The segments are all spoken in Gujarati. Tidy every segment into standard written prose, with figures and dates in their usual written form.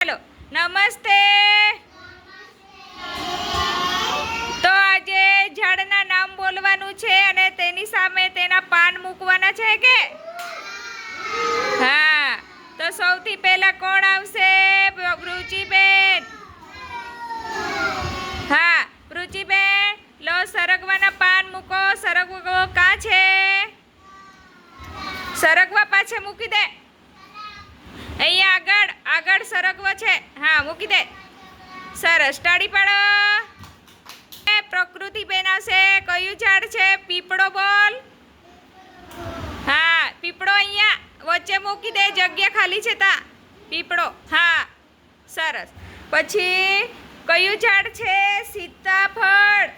हेलो नमस्ते। तो આજે ઝાડના નામ બોલવાનું છે અને તેની સામે તેના પાન મૂકવાના છે કે હા। તો સૌથી પહેલા કોણ આવશે? રુચિબેન। હા રુચિબેન, લો સરગવાના પાન મૂકો। સરગવો કા છે? સરગવા પાછે મૂકી દે। અહીંયા આગળ આગળ સરગવો છે, હા મૂકી દે। સરસ, તાળી પાડો। પ્રકૃતિબેન આવશે। કયું ઝાડ છે? પીપળો બોલ। હા પીપળો અહીંયા વચ્ચે મૂકી દે, જગ્યા ખાલી છે તા પીપળો, હા સરસ। પછી કયું ઝાડ છે? સીતાફળ।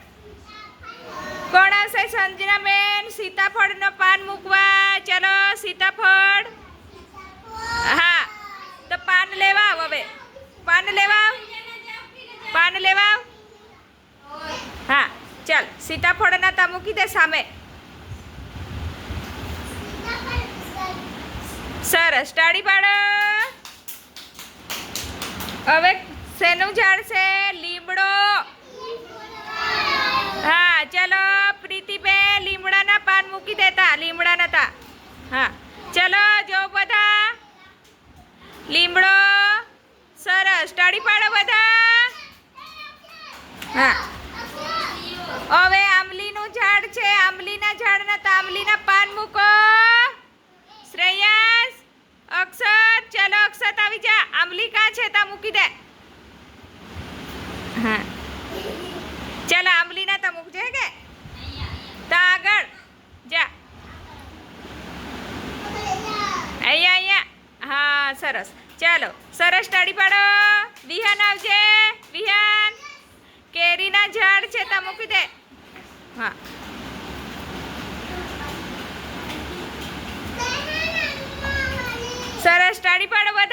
કોણ આવશે? સંજનાબેન, સીતાફળનો પાન મૂકવા। ચલો સીતાફળ, હા તો પાન લેવા આવ। હવે પાન લેવા આવ, પાન લેવા આવ, હા ચાલ સીતાફળના તા મૂકી દે સામે। સરસ, તાળી પાડો। હવે શેનું ઝાડ છે? લીમડો। હા ચલો પ્રીતિબેન, લીમડાના પાન મૂકી દેતા, લીમડાના તા, હા ચલો જો બધા લીમડો। સરસ, તાળી પાડો બધા, હા। હવે આંબલીનું ઝાડ છે, આંબલીના ઝાડના તા આંબલીના પાન મૂકો। શ્રેયસ, અક્ષત, ચલો અક્ષત આવી જા। આંબલી કા છે તા મૂકી દે, હા ચાલો આંબલીના તા મૂકજે કે તા આગળ જા, અહીંયા અહીંયા, હા સરસ ચાલો સરસ, તાળી પાડો। વિહાન આવજે, વિહાન કેરીના ઝાડ છે તા મૂકી દે, હા સરસ, તાળી પાડો બધા।